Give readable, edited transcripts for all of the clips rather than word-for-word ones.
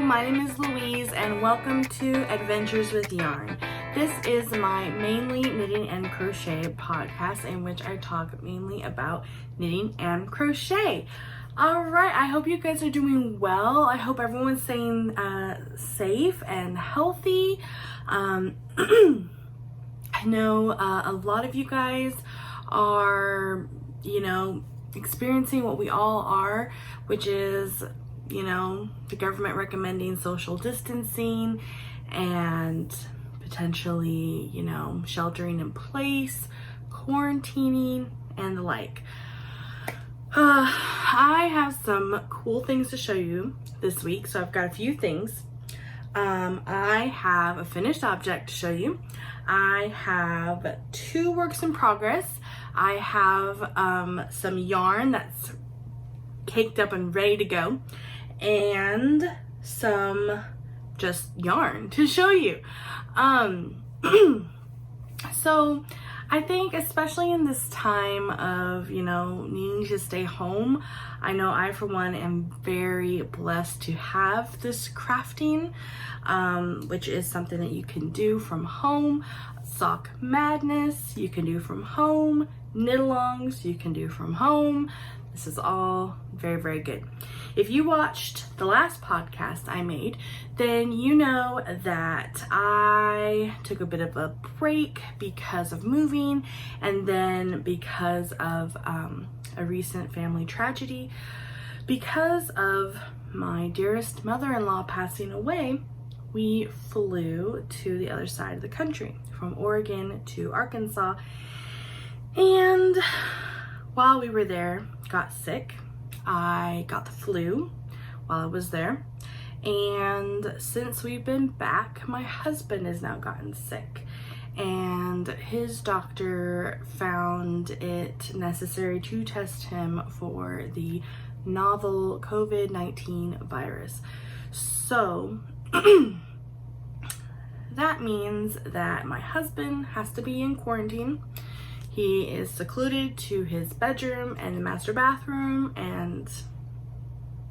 my name is Louise and welcome to Adventures with Yarn. This is my mainly knitting and crochet podcast in which I talk mainly about knitting and crochet. Alright, I hope you guys are doing well. I hope everyone's staying safe and healthy. I know a lot of you guys are, experiencing what we all are, which is, the government recommending social distancing and potentially, sheltering in place, quarantining, and the like. I have some cool things to show you this week, so I've got a few things. I have a finished object to show you. I have 2 works in progress. I have some yarn that's caked up and ready to go, and some just yarn to show you. So I think especially in this time of, needing to stay home, I know I for one am very blessed to have this crafting, which is something that you can do from home. Sock madness you can do from home. Knitalongs you can do from home. This is all very, very good. If you watched the last podcast I made, then you know that I took a bit of a break because of moving, and then because of a recent family tragedy. Because of my dearest mother-in-law passing away, we flew to the other side of the country, from Oregon to Arkansas, and while we were there, got sick. I got the flu while I was there, and since we've been back, my husband has now gotten sick, and his doctor found it necessary to test him for the novel COVID-19 virus. So that means that my husband has to be in quarantine. He is secluded to his bedroom and the master bathroom, and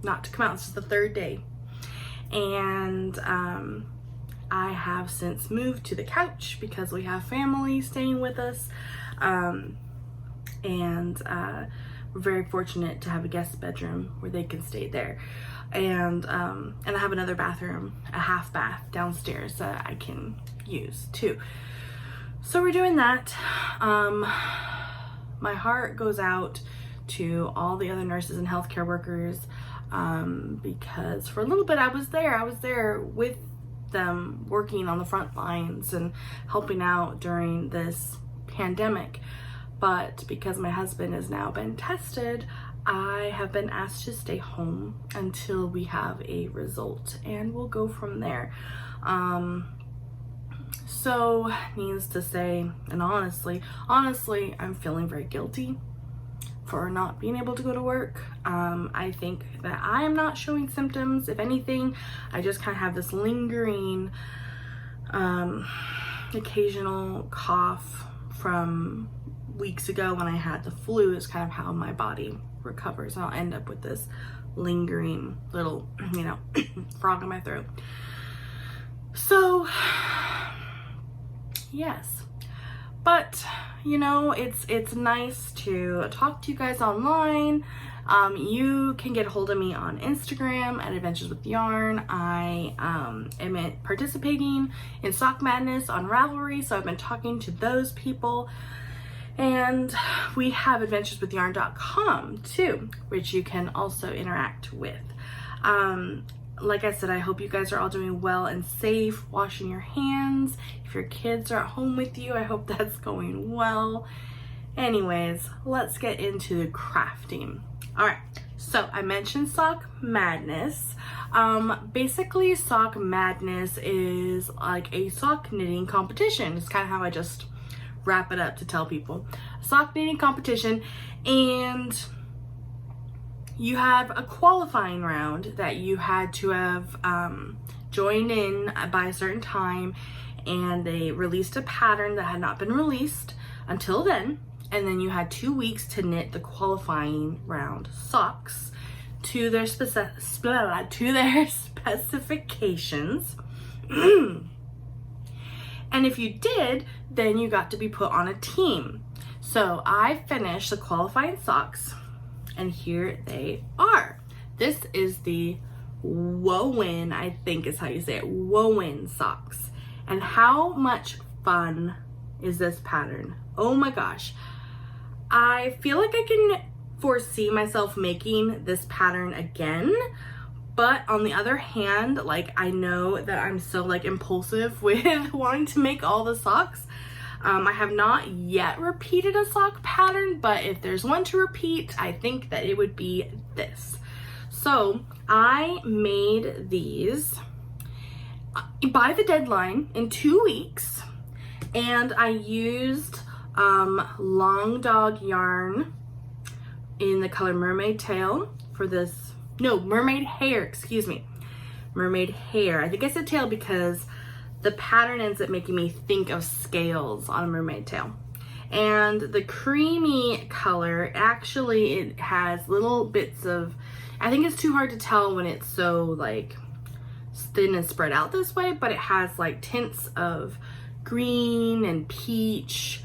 not to come out. This is the 3rd day. And I have since moved to the couch because we have family staying with us. And we're very fortunate to have a guest bedroom where they can stay there. And I have another bathroom, a half bath downstairs that I can use too. So we're doing that. My heart goes out to all the other nurses and healthcare workers, because for a little bit I was there with them, working on the front lines and helping out during this pandemic. But because my husband has now been tested, I have been asked to stay home until we have a result, and we'll go from there. So, needless to say, and honestly, I'm feeling very guilty for not being able to go to work. I think that I am not showing symptoms. If anything, I just kind of have this lingering, occasional cough from weeks ago when I had the flu. Is kind of how my body recovers. I'll end up with this lingering little, frog in my throat. So, yes, but it's nice to talk to you guys online. You can get a hold of me on Instagram at Adventures with Yarn. I am participating in Sock Madness on Ravelry, so I've been talking to those people. And we have adventureswithyarn.com too, which you can also interact with. Like I said, I hope you guys are all doing well and safe, washing your hands. If your kids are at home with you, I hope that's going well. Anyways, let's get into the crafting. All right, so I mentioned Sock Madness. Basically, Sock Madness is like a sock knitting competition. It's kind of how I just wrap it up to tell people. Sock knitting competition, and you have a qualifying round that you had to have joined in by a certain time, and they released a pattern that had not been released until then, and then you had 2 weeks to knit the qualifying round socks to their specifications. And if you did, then you got to be put on a team. So I finished the qualifying socks, and here they are. This is the Woven, I think is how you say it, Woven socks. And how much fun is this pattern? Oh my gosh. I feel like I can foresee myself making this pattern again, but on the other hand, like, I know that I'm so like impulsive with wanting to make all the socks. I have not yet repeated a sock pattern, but if there's one to repeat, I think that it would be this. So I made these by the deadline in 2 weeks, and I used Long Dog yarn in the color Mermaid Tail for this. No, Mermaid Hair, excuse me. Mermaid Hair. I think I said tail because the pattern ends up making me think of scales on a mermaid tail. And the creamy color, actually it has little bits of, I think it's too hard to tell when it's so like thin and spread out this way, but it has like tints of green and peach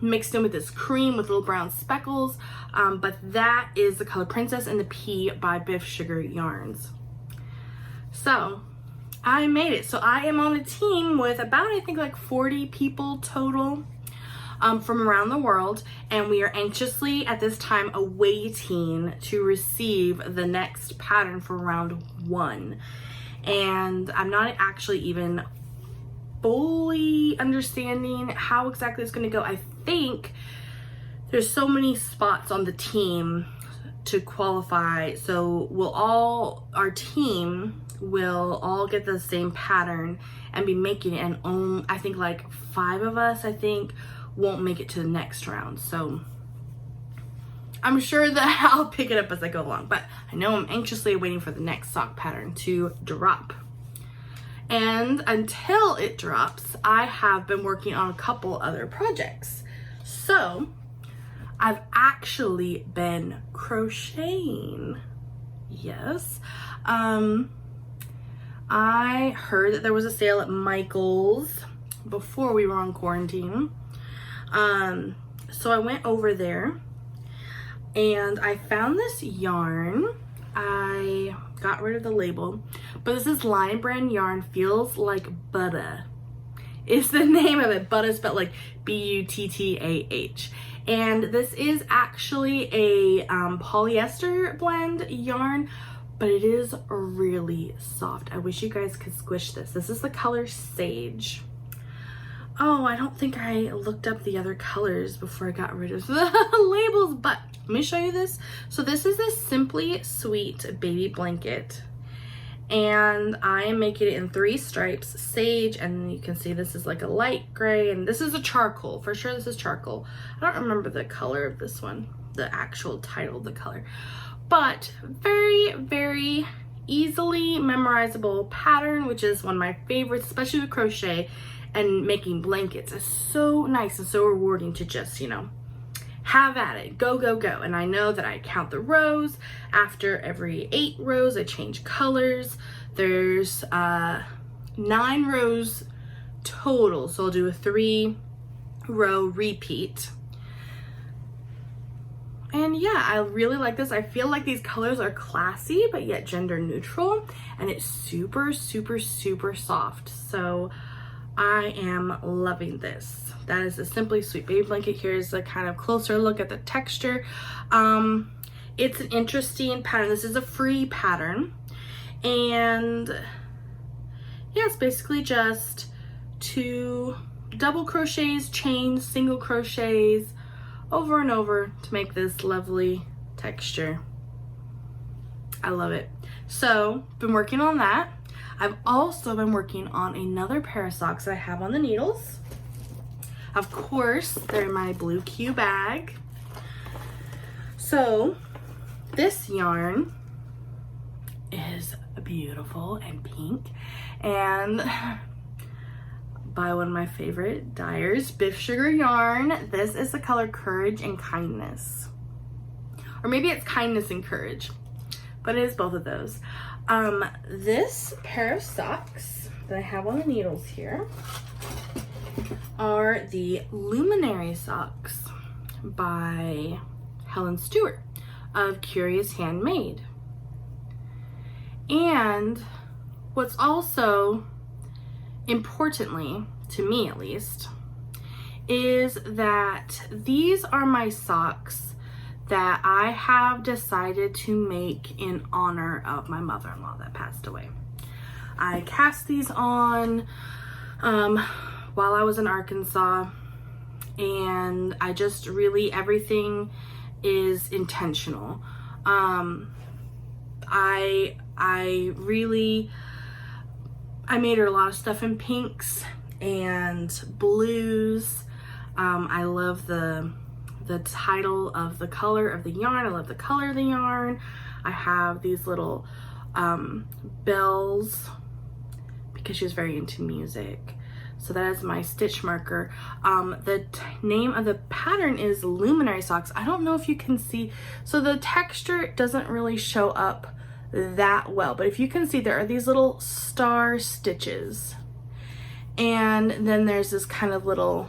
mixed in with this cream with little brown speckles. But that is the color Princess and the Pea by Biff Sugar Yarns. So I made it. So I am on a team with about, I think, like 40 people total from around the world, and we are anxiously at this time awaiting to receive the next pattern for round 1. And I'm not actually even fully understanding how exactly it's going to go. I think there's so many spots on the team to qualify, so our team will all get the same pattern and be making it, and I think like 5 of us, I think, won't make it to the next round. So I'm sure that I'll pick it up as I go along, but I know I'm anxiously waiting for the next sock pattern to drop. And until it drops, I have been working on a couple other projects. So I've actually been crocheting. Yes. I heard that there was a sale at Michael's before we were on quarantine. So I went over there and I found this yarn. I got rid of the label, but this is Lion Brand yarn, Feels Like Butter. It's the name of it. Butter spelled like B-U-T-T-A-H. And this is actually a polyester blend yarn, but it is really soft. I wish you guys could squish this. This is the color Sage. Oh, I don't think I looked up the other colors before I got rid of the labels, but let me show you this. So this is this Simply Sweet baby blanket, and I am making it in 3 stripes, Sage, and you can see this is like a light gray, and this is a charcoal. For sure this is charcoal. I don't remember the color of this one, the actual title of the color, but very, very easily memorizable pattern, which is one of my favorites, especially with crochet and making blankets. It's so nice and so rewarding to just, you know, have at it, go, go, go. And I know that I count the rows. After every 8 rows, I change colors. There's 9 rows total, so I'll do a 3-row repeat. And yeah, I really like this. I feel like these colors are classy, but yet gender neutral, and it's super, super, super soft. So I am loving this. That is a Simply Sweet baby blanket. Here's a kind of closer look at the texture. It's an interesting pattern. This is a free pattern, and yeah, it's basically just 2 double crochets, chains, single crochets over and over to make this lovely texture. I love it. So been working on that. I've also been working on another pair of socks I have on the needles. Of course, they're in my blue Q bag. So this yarn is beautiful and pink, and by one of my favorite dyers, Biff Sugar Yarn. This is the color Courage and Kindness. Or maybe it's kindness and courage, but it is both of those. This pair of socks that I have on the needles here are the Luminary Socks by Helen Stewart of Curious Handmade. And what's also, importantly, to me at least, is that these are my socks that I have decided to make in honor of my mother-in-law that passed away. I cast these on while I was in Arkansas, and I just really, everything is intentional. I made her a lot of stuff in pinks and blues. I love the title of the color of the yarn. I love the color of the yarn. I have these little bells because she was very into music. So that is my stitch marker. The name of the pattern is Luminary Socks. I don't know if you can see, so the texture doesn't really show up that well, but if you can see, there are these little star stitches, and then there's this kind of little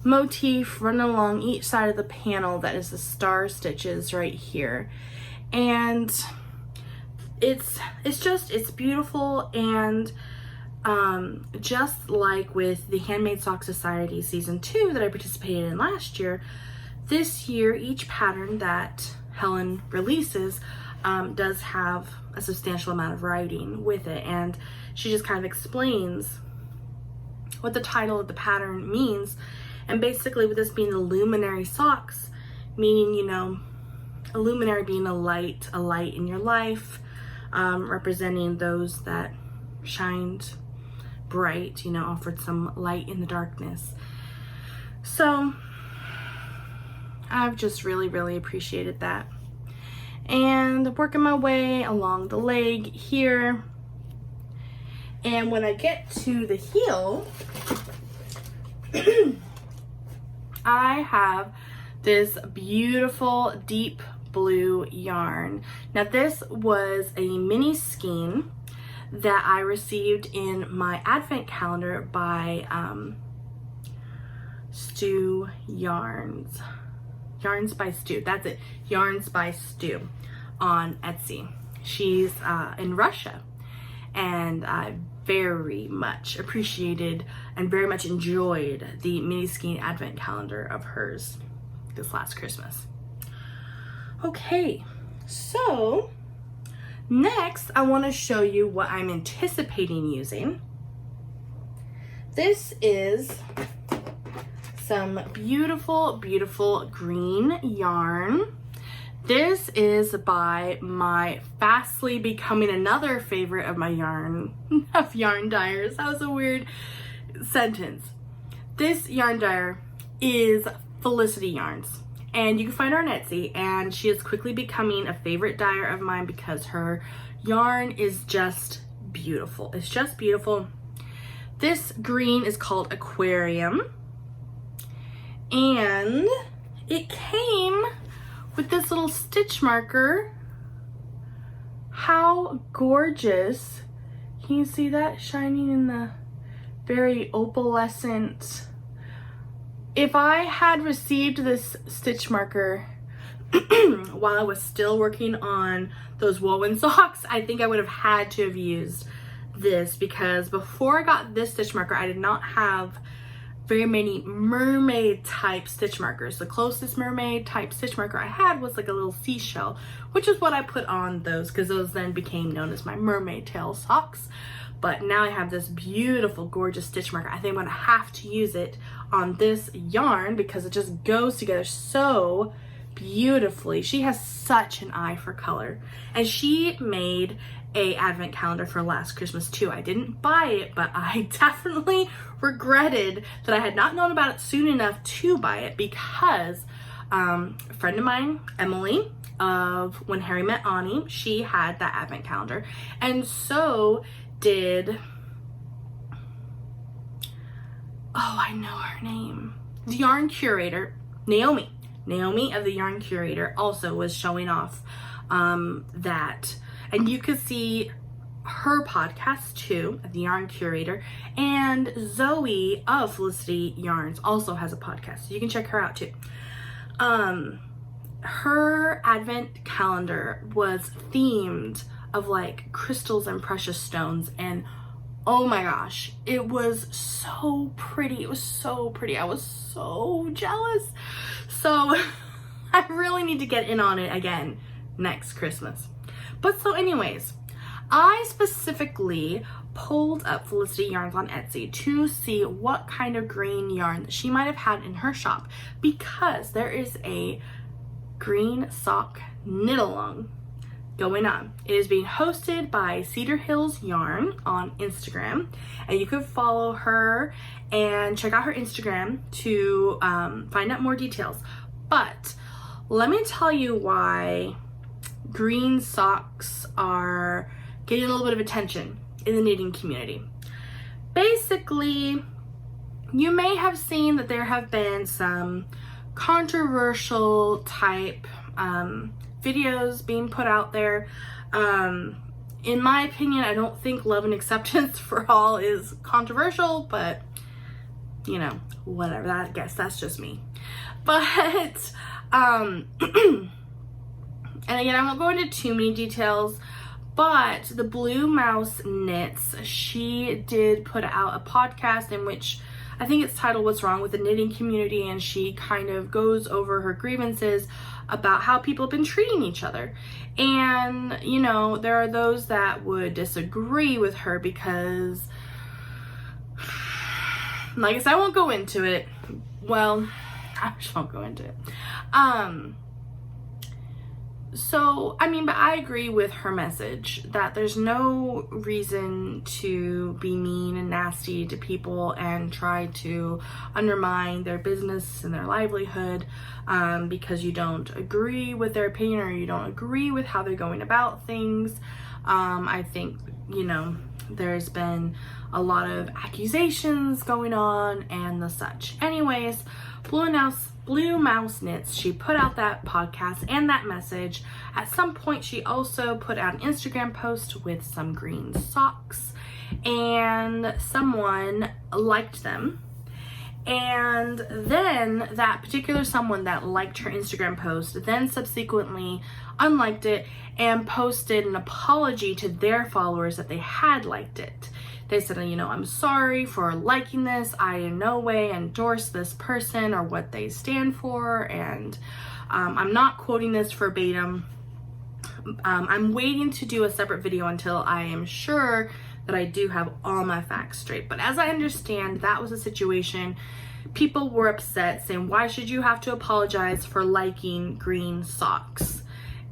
motif running along each side of the panel that is the star stitches right here. And it's beautiful. And just like with the Handmade Sock Society Season 2 that I participated in last year, this year each pattern that Helen releases does have a substantial amount of writing with it, and she just kind of explains what the title of the pattern means. And basically, with this being the Luminary Socks, meaning, you know, a luminary being a light in your life, representing those that shined bright, you know, offered some light in the darkness. So I've just really appreciated that. And working my way along the leg here. And when I get to the heel, I have this beautiful deep blue yarn. Now this was a mini skein that I received in my advent calendar by Stu Yarns. Yarns by Stu, that's it. Yarns by Stu on Etsy. She's in Russia, and I very much appreciated and very much enjoyed the mini skein advent calendar of hers this last Christmas. Okay, so next I want to show you what I'm anticipating using. This is some beautiful green yarn. This is by my fastly becoming another favorite of my yarn dyers. That was a weird sentence. This yarn dyer is Felicity Yarns, and you can find her on Etsy, and she is quickly becoming a favorite dyer of mine because her yarn is just beautiful. It's just beautiful. This green is called Aquarium, and it came with this little stitch marker. How gorgeous. Can you see that shining in the very opalescent? If I had received this stitch marker while I was still working on those woven socks, I think I would have had to have used this, because before I got this stitch marker, I did not have very many mermaid type stitch markers. The closest mermaid type stitch marker I had was like a little seashell, which is what I put on those, because those then became known as my mermaid tail socks. But now I have this beautiful, gorgeous stitch marker. I think I'm gonna have to use it on this yarn because it just goes together so beautifully. She has such an eye for color, and she made a advent calendar for last Christmas too. I didn't buy it, but I definitely regretted that I had not known about it soon enough to buy it, because a friend of mine, Emily, of When Harry Met Ani, she had that advent calendar, and so did, oh, I know her name, the yarn curator, Naomi. Naomi of the Yarn Curator also was showing off that, and you could see her podcast too, the Yarn Curator, and Zoe of Felicity Yarns also has a podcast, so you can check her out too. Her advent calendar was themed of like crystals and precious stones, and oh my gosh, it was so pretty. It was so pretty. I was so jealous. So I really need to get in on it again next Christmas. But so anyways, I specifically pulled up Felicity Yarns on Etsy to see what kind of green yarn that she might have had in her shop, because there is a green sock knit-along going on. It is being hosted by Cedar Hills Yarn on Instagram, and you can follow her and check out her Instagram to find out more details. But let me tell you why green socks are getting a little bit of attention in the knitting community. Basically, you may have seen that there have been some controversial type videos being put out there. In my opinion, I don't think love and acceptance for all is controversial, but you know, whatever. I guess that's just me. But and again, I won't go into too many details, but the Blue Mouse Knits, she did put out a podcast in which I think it's titled What's Wrong with the Knitting Community, and she kind of goes over her grievances about how people have been treating each other. And you know, there are those that would disagree with her because, like I said, I won't go into it. Well, I just won't go into it. So, I mean, but I agree with her message that there's no reason to be mean and nasty to people and try to undermine their business and their livelihood because you don't agree with their opinion or you don't agree with how they're going about things. I think, you know, there's been a lot of accusations going on and the such. Anyways, Blue Mouse Knits, she put out that podcast and that message. At some point, she also put out an Instagram post with some green socks, and someone liked them. And then that particular someone that liked her Instagram post then subsequently unliked it and posted an apology to their followers that they had liked it. They said, you know, I'm sorry for liking this. I in no way endorse this person or what they stand for. And I'm not quoting this verbatim. I'm waiting to do a separate video until I am sure that I do have all my facts straight. But as I understand, that was a situation. People were upset saying, why should you have to apologize for liking green socks?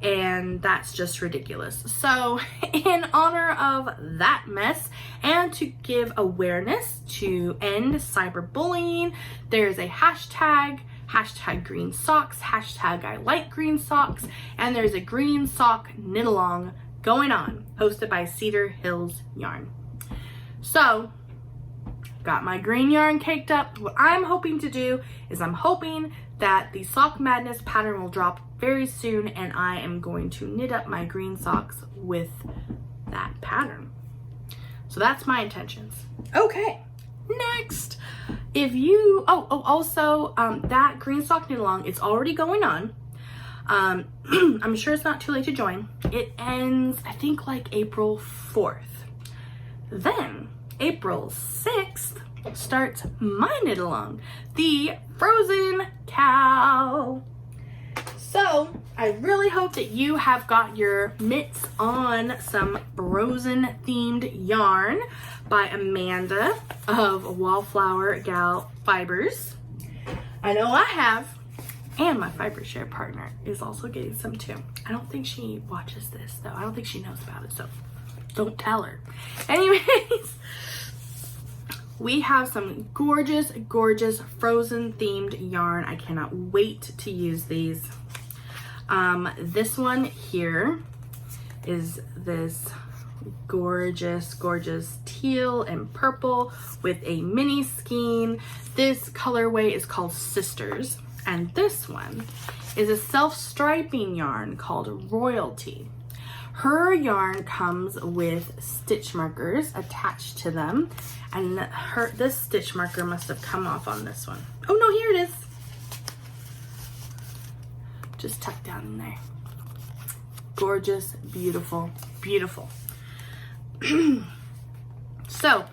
And that's just ridiculous. So in honor of that mess and to give awareness to end cyberbullying, there's a hashtag green socks, hashtag I like green socks, and there's a green sock knit along going on, hosted by Cedar Hills Yarn. So got my green yarn caked up. What I'm hoping to do is I'm hoping that the Sock Madness pattern will drop very soon, and I am going to knit up my green socks with that pattern. So that's my intentions. Okay, next, if you, also that green sock knit along, it's already going on. I'm sure it's not too late to join. It ends, I think, like April 4th. Then April 6th starts my knit along, the Frozen Cow. So I really hope that you have got your mitts on some Frozen themed yarn by Amanda of Wallflower Gal Fibers. I know I have, and my fiber share partner is also getting some too. I don't think she watches this though. I don't think she knows about it, so don't tell her. Anyways, we have some gorgeous, gorgeous Frozen themed yarn. I cannot wait to use these. This one here is this gorgeous, gorgeous teal and purple with a mini skein. This colorway is called Sisters. And this one is a self-striping yarn called Royalty. Her yarn comes with stitch markers attached to them, and this stitch marker must have come off on this one. Oh no, here it is. Just tucked down in there. Gorgeous, beautiful, beautiful. So,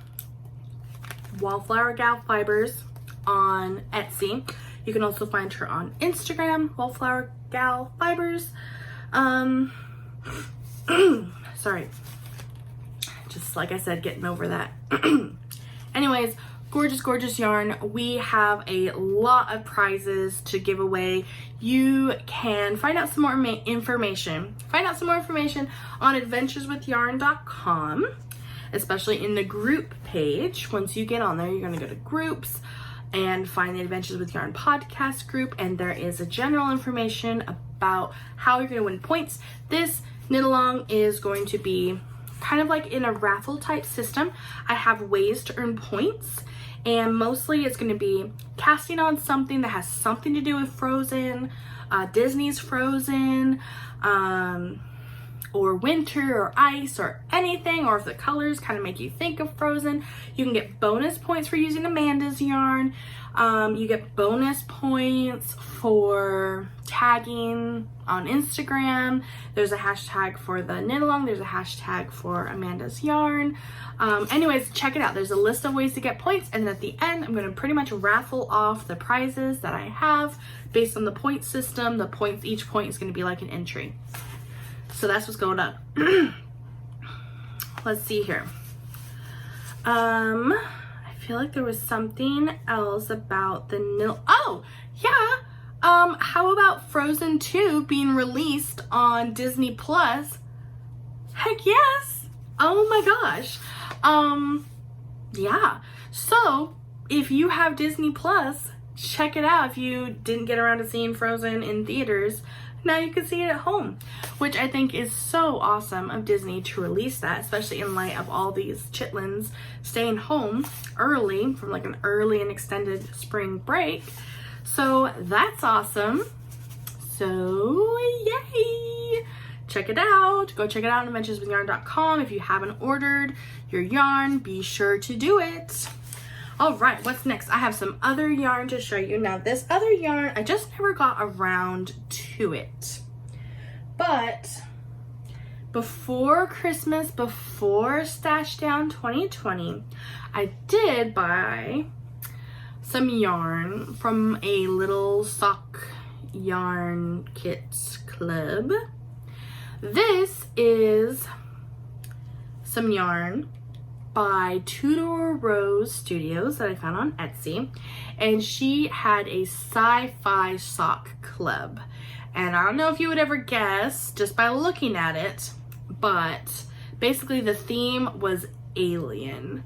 Wallflower Gal Fibers on Etsy. You can also find her on Instagram, Wallflower Gal Fibers. Sorry, just like I said, getting over that. Anyways, gorgeous, gorgeous yarn. We have a lot of prizes to give away. You can find out some more information. Find out some more information on adventureswithyarn.com, especially in the group page. Once you get on there, you're gonna go to groups and find the Adventures with Yarn podcast group, and there is a general information about how you're gonna win points. This knit-along is going to be kind of like in a raffle type system. I have ways to earn points, and mostly it's going to be casting on something that has something to do with Frozen, Disney's Frozen, or winter or ice or anything, or if the colors kind of make you think of Frozen. You can get bonus points for using Amanda's yarn. You get bonus points for tagging on Instagram. There's a hashtag for the knit-along. There's a hashtag for Amanda's yarn. Anyways, check it out. There's a list of ways to get points, and then at the end, I'm going to pretty much raffle off the prizes that I have based on the point system. The points, each point is going to be like an entry. So that's what's going on. Let's see here. I feel like there was something else about the knit. Oh, yeah. How about Frozen 2 being released on Disney Plus? Heck yes. Oh my gosh. Yeah. So if you have Disney Plus, check it out. If you didn't get around to seeing Frozen in theaters, now you can see it at home, which I think is so awesome of Disney to release that, especially in light of all these chitlins staying home early from like an early and extended spring break. So that's awesome. So yay! Check it out. Go check it out on adventureswithyarn.com. If you haven't ordered your yarn, be sure to do it. All right, what's next? I have some other yarn to show you. Now, this other yarn, I just never got around to it. But before Christmas, before Stash Down 2020, I did buy some yarn from a little sock yarn kits club. This is some yarn by Tudor Rose Studios that I found on Etsy, and she had a sci-fi sock club, and I don't know if you would ever guess just by looking at it, but basically the theme was alien,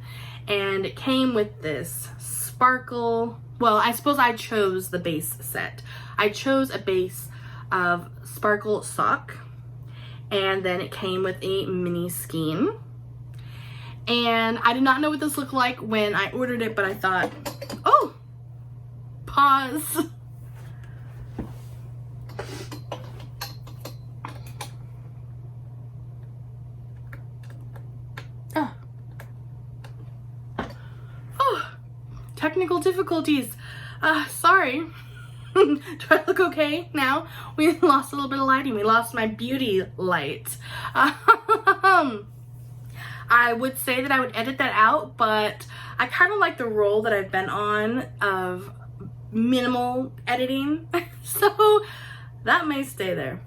and it came with this sparkle. Well, I suppose I chose the base set. I chose a base of sparkle sock, and then it came with a mini skein. And I did not know what this looked like when I ordered it, but I thought, oh, pause. Oh, technical difficulties. Sorry. Do I look okay now? We lost a little bit of lighting. We lost my beauty light. I would say that I would edit that out, but I kind of like the role that I've been on of minimal editing, so that may stay there.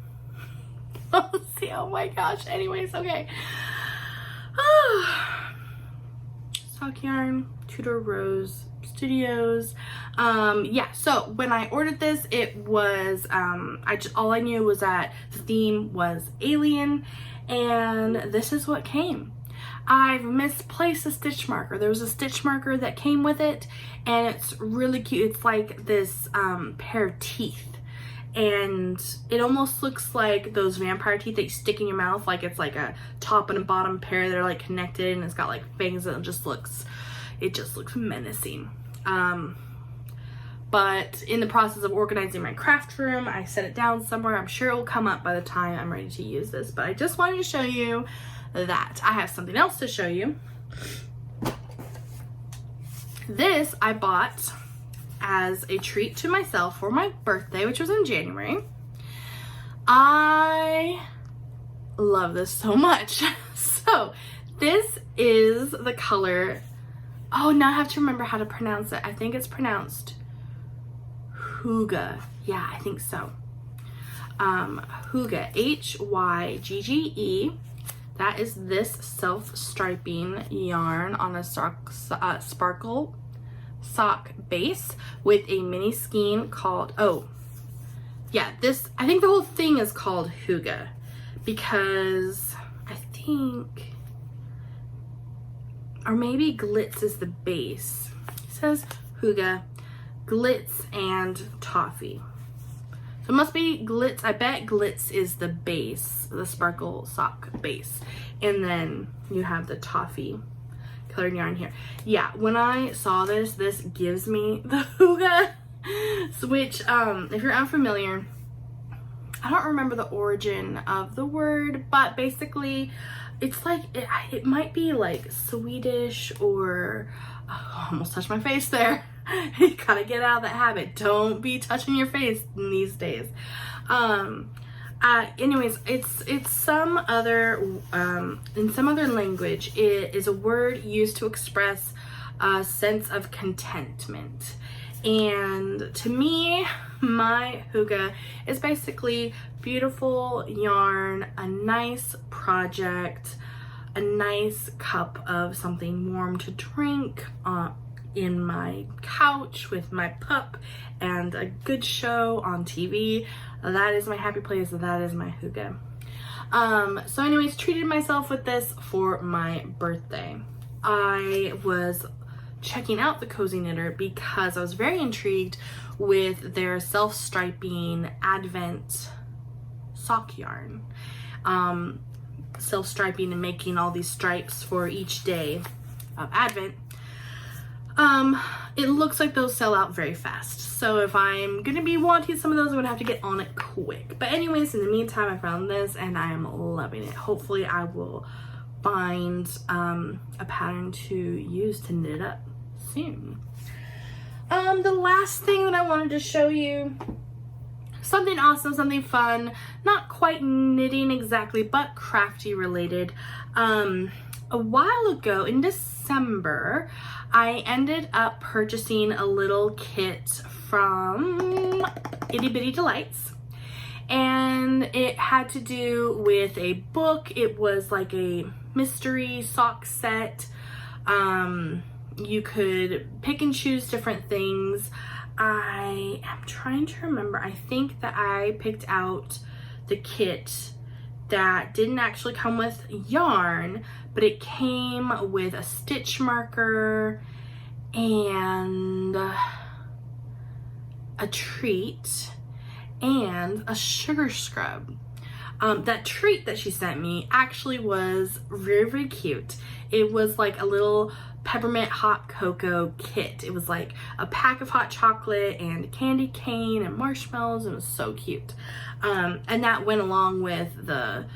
Let's see. Oh my gosh. Anyways, okay. Sock yarn, Tudor Rose Studios. Yeah, so when I ordered this, it was all I knew was that the theme was alien, and this is what came. I've misplaced a stitch marker. There was a stitch marker that came with it, and it's really cute. It's like this pair of teeth, and it almost looks like those vampire teeth that you stick in your mouth, like it's like a top and a bottom pair that are like connected, and it's got like fangs, and it just looks menacing. but in the process of organizing my craft room, I set it down somewhere. I'm sure it will come up by the time I'm ready to use this, but I just wanted to show you that. I have something else to show you. This I bought as a treat to myself for my birthday, which was in January. I love this so much. So this is the color, oh, now I have to remember how to pronounce it. I think it's pronounced Hygge. Yeah, I think so. Hygge, Hygge. That is this self-striping yarn on a sparkle sock base with a mini skein called, oh yeah, this, I think the whole thing is called Hygge because I think, or maybe Glitz is the base. It says Hygge, Glitz, and Toffee. So it must be Glitz. I bet Glitz is the base, the sparkle sock base. And then you have the Toffee colored yarn here. Yeah, when I saw this, this gives me the Hygge, which, if you're unfamiliar, I don't remember the origin of the word, but basically it's like, it might be like Swedish or, oh, I almost touched my face there. You gotta get out of that habit. Don't be touching your face these days. Anyways, it's some other, in some other language, it is a word used to express a sense of contentment. And to me, my Hygge is basically beautiful yarn, a nice project, a nice cup of something warm to drink in my couch with my pup, and a good show on TV. That is my happy place. That is my Hygge. So anyways, treated myself with this for my birthday. I was checking out the Cozy Knitter because I was very intrigued with their self-striping Advent sock yarn. Self-striping and making all these stripes for each day of Advent. It looks like those sell out very fast. So if I'm gonna be wanting some of those, I'm gonna have to get on it quick. But anyways, in the meantime, I found this and I am loving it. Hopefully I will find a pattern to use to knit up soon. The last thing that I wanted to show you, something awesome, something fun, not quite knitting exactly, but crafty related. A while ago in December, I ended up purchasing a little kit from Itty Bitty Delights, and it had to do with a book. It was like a mystery sock set. You could pick and choose different things. I am trying to remember. I think that I picked out the kit that didn't actually come with yarn, but it came with a stitch marker and a treat and a sugar scrub. That treat that she sent me actually was very, very cute. It was like a little peppermint hot cocoa kit. It was like a pack of hot chocolate and a candy cane and marshmallows. It was so cute. And that went along with the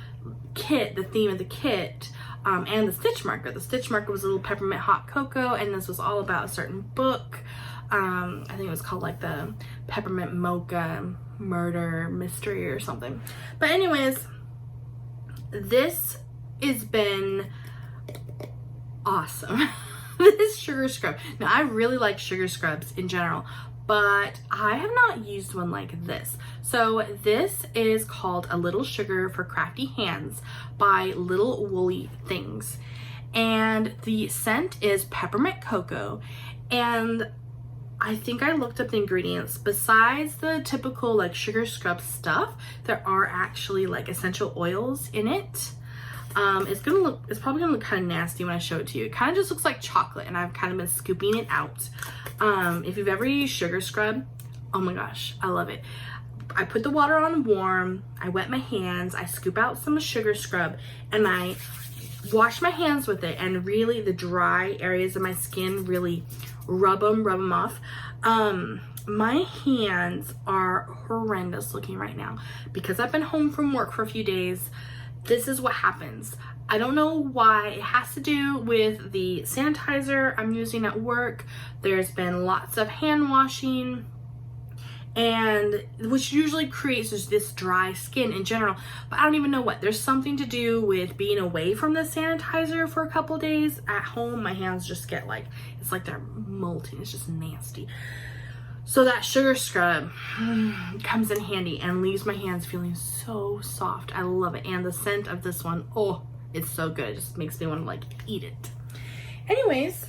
kit, the theme of the kit, and the stitch marker. The stitch marker was a little peppermint hot cocoa, and this was all about a certain book. I think it was called like the Peppermint Mocha Murder Mystery or something. But anyways, this has been awesome. This sugar scrub. Now, I really like sugar scrubs in general, but I have not used one like this. So this is called A Little Sugar for Crafty Hands by Little Woolly Things. And the scent is peppermint cocoa. And I think I looked up the ingredients. Besides the typical like sugar scrub stuff, there are actually like essential oils in it. It's probably gonna look kind of nasty when I show it to you. It kind of just looks like chocolate, and I've kind of been scooping it out. If you've ever used sugar scrub, oh my gosh, I love it. I put the water on warm, I wet my hands, I scoop out some sugar scrub, and I wash my hands with it, and really the dry areas of my skin, really rub them off. my hands are horrendous looking right now because I've been home from work for a few days. This is what happens. I don't know why. It has to do with the sanitizer I'm using at work. There's been lots of hand washing, and which usually creates just this dry skin in general, but I don't even know what. There's something to do with being away from the sanitizer for a couple days. At home, my hands just get like, it's like they're molting. It's just nasty. So that sugar scrub comes in handy and leaves my hands feeling so soft. I love it. And the scent of this one, oh, it's so good. It just makes me want to like eat it. Anyways,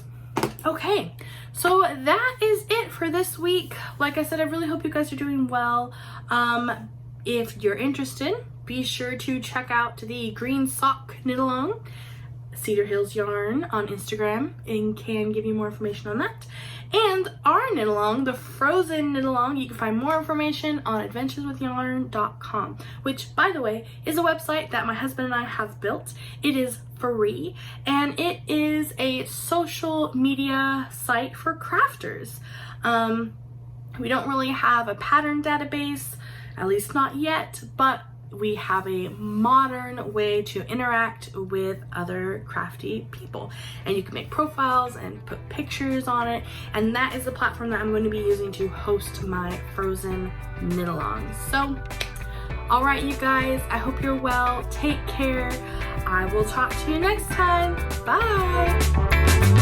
okay, so that is it for this week. Like I said, I really hope you guys are doing well. If you're interested, be sure to check out the Green Sock Knitalong, Cedar Hills Yarn on Instagram, and can give you more information on that. And our Knitalong, the Frozen Knitalong, you can find more information on adventureswithyarn.com, which, by the way, is a website that my husband and I have built. It is free, and it is a social media site for crafters. We don't really have a pattern database, at least not yet, but we have a modern way to interact with other crafty people, and you can make profiles and put pictures on it, and that is the platform that I'm going to be using to host my Frozen Knitalong. So all right, you guys, I hope you're well. Take care. I will talk to you next time. Bye.